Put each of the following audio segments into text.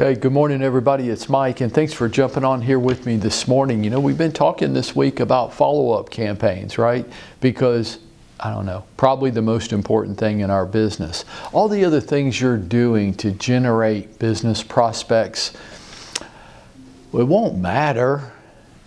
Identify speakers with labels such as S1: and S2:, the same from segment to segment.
S1: Okay, good morning everybody, it's Mike, and thanks for jumping on here with me this morning. You know, we've been talking this week about follow-up campaigns, right? Because, I don't know, probably the most important thing in our business. All the other things you're doing to generate business prospects, it won't matter.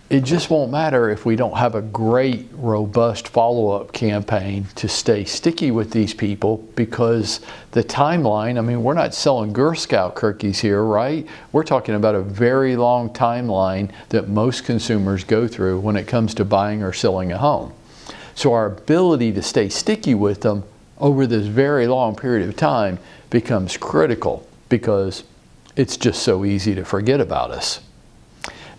S1: It just won't matter if we don't have a great, robust follow-up campaign to stay sticky with these people, because the timeline, I mean, we're not selling Girl Scout cookies here, right? We're talking about a very long timeline that most consumers go through when it comes to buying or selling a home. So our ability to stay sticky with them over this very long period of time becomes critical, because it's just so easy to forget about us.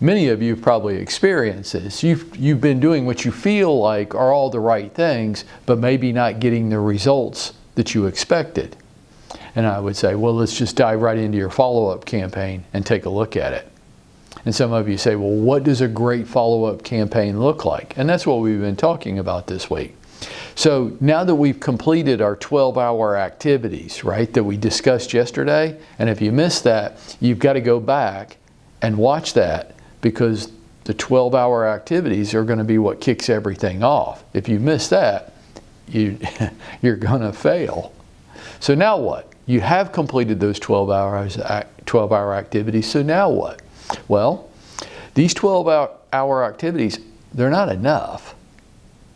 S1: Many of you have probably experienced this. You've been doing what you feel like are all the right things, but maybe not getting the results that you expected. And I would say, well, let's just dive right into your follow-up campaign and take a look at it. And some of you say, well, what does a great follow-up campaign look like? And that's what we've been talking about this week. So now that we've completed our 12-hour activities, right, that we discussed yesterday, and if you missed that, you've got to go back and watch that, because the 12-hour activities are going to be what kicks everything off. If you miss that, you're going to fail. So now what? You have completed those 12-hour activities, so now what? Well, these 12-hour activities, they're not enough.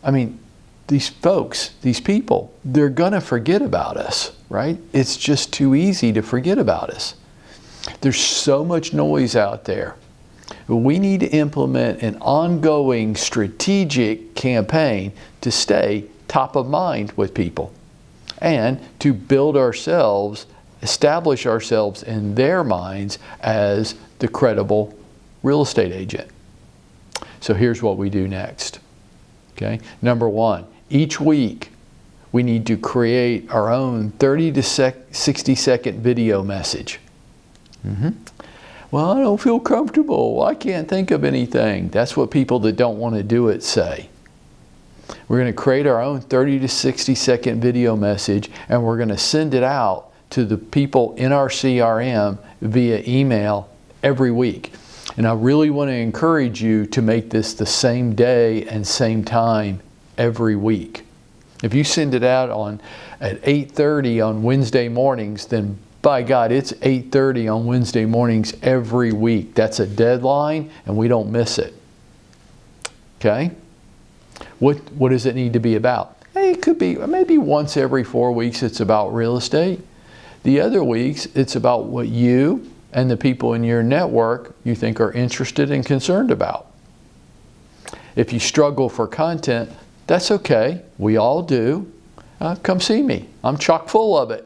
S1: I mean, these folks, these people, they're going to forget about us, right? It's just too easy to forget about us. There's so much noise out there. We need to implement an ongoing strategic campaign to stay top of mind with people and to build ourselves, establish ourselves in their minds as the credible real estate agent. So here's what we do next. Okay? Number one, each week we need to create our own 30 to 60 second video message. Well, I don't feel comfortable. I can't think of anything. That's what people that don't want to do it say. We're going to create our own 30 to 60 second video message, and we're going to send it out to the people in our CRM via email every week. And I really want to encourage you to make this the same day and same time every week. If you send it out at 8:30 on Wednesday mornings, then by God, it's 8:30 on Wednesday mornings every week. That's a deadline, and we don't miss it. Okay? What does it need to be about? Hey, it could be maybe once every 4 weeks it's about real estate. The other weeks it's about what you and the people in your network you think are interested and concerned about. If you struggle for content, that's okay. We all do. Come see me. I'm chock full of it.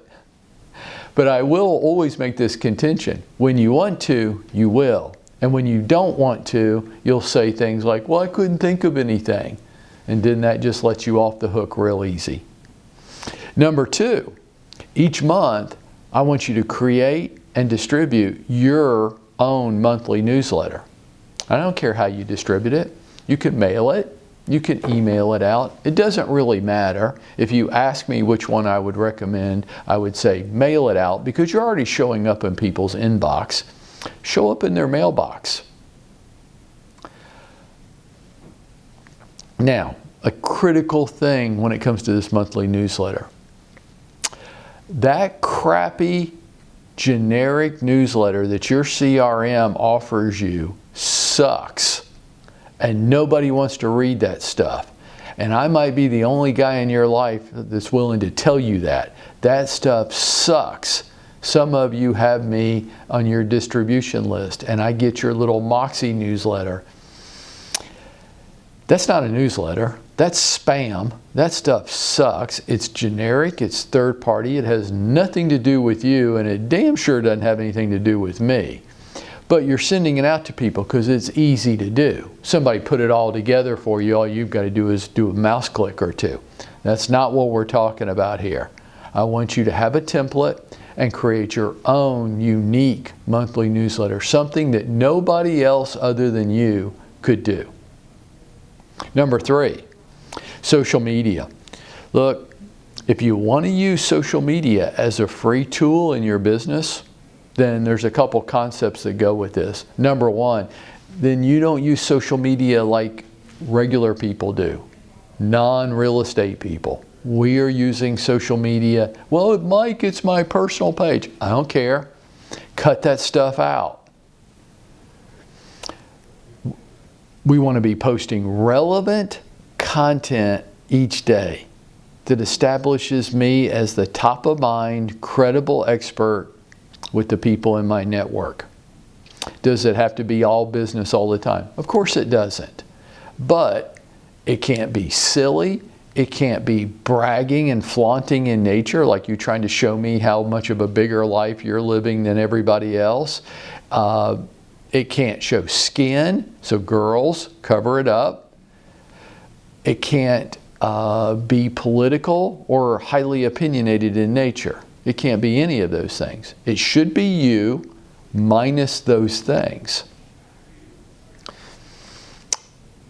S1: But I will always make this contention. When you want to, you will. And when you don't want to, you'll say things like, well, I couldn't think of anything. And then that just lets you off the hook real easy. Number two, each month, I want you to create and distribute your own monthly newsletter. I don't care how you distribute it. You can mail it. You can email it out. It doesn't really matter. If you ask me which one I would recommend, I would say mail it out, because you're already showing up in people's inbox. Show up in their mailbox. Now, a critical thing when it comes to this monthly newsletter. That crappy, generic newsletter that your CRM offers you sucks. And nobody wants to read that stuff. And I might be the only guy in your life that's willing to tell you that. That stuff sucks. Some of you have me on your distribution list, and I get your little Moxie newsletter. That's not a newsletter. That's spam. That stuff sucks. It's generic. It's third party. It has nothing to do with you, and it damn sure doesn't have anything to do with me. But you're sending it out to people because it's easy to do. Somebody put it all together for you. All you've got to do is do a mouse click or two. That's not what we're talking about here. I want you to have a template and create your own unique monthly newsletter, something that nobody else other than you could do. Number three, social media. Look, if you want to use social media as a free tool in your business, then there's a couple concepts that go with this. Number one, then you don't use social media like regular people do, non-real estate people. We are using social media. Well, Mike, it's my personal page. I don't care. Cut that stuff out. We want to be posting relevant content each day that establishes me as the top of mind, credible expert with the people in my network. Does it have to be all business all the time? Of course it doesn't. But it can't be silly. It can't be bragging and flaunting in nature, like you trying to show me how much of a bigger life you're living than everybody else. It can't show skin, so girls, cover it up. It can't be political or highly opinionated in nature. It can't be any of those things. It should be you minus those things.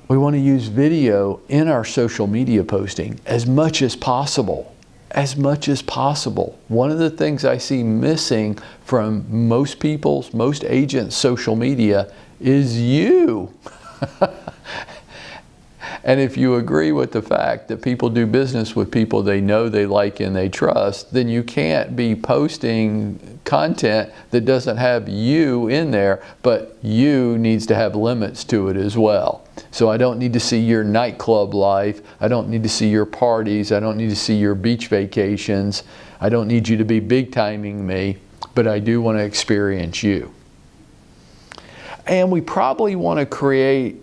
S1: We want to use video in our social media posting as much as possible. As much as possible. One of the things I see missing from most people's, most agents' social media is you. And if you agree with the fact that people do business with people they know, they like, and they trust, then you can't be posting content that doesn't have you in there, but you needs to have limits to it as well. So I don't need to see your nightclub life. I don't need to see your parties. I don't need to see your beach vacations. I don't need you to be big timing me, but I do want to experience you. And we probably want to create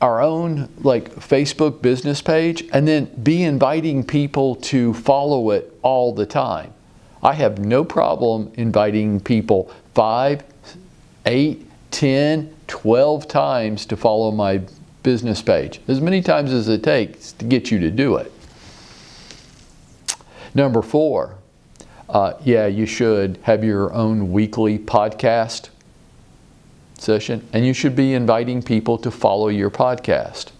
S1: our own Facebook business page and then be inviting people to follow it all the time. I have no problem inviting people 5, 8, 10, 12 times to follow my business page. As many times as it takes to get you to do it. Number 4, yeah, you should have your own weekly podcast session, and you should be inviting people to follow your podcast.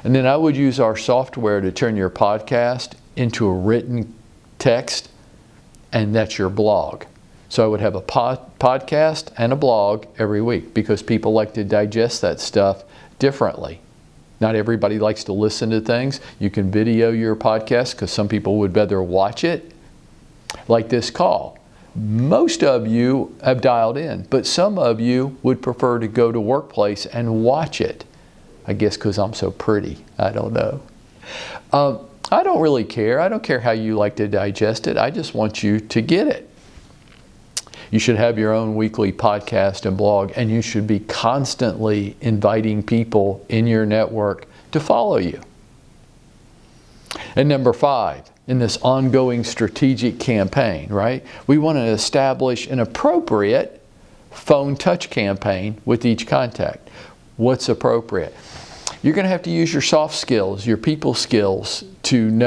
S1: And then I would use our software to turn your podcast into a written text, and that's your blog. So I would have a podcast and a blog every week because people like to digest that stuff differently. Not everybody likes to listen to things. You can video your podcast because some people would rather watch it, like this call. Most of you have dialed in, but some of you would prefer to go to workplace and watch it. I guess because I'm so pretty. I don't know. I don't really care. I don't care how you like to digest it. I just want you to get it. You should have your own weekly podcast and blog, and you should be constantly inviting people in your network to follow you. And number 5, in this ongoing strategic campaign, right? We want to establish an appropriate phone touch campaign with each contact. What's appropriate? You're going to have to use your soft skills, your people skills to know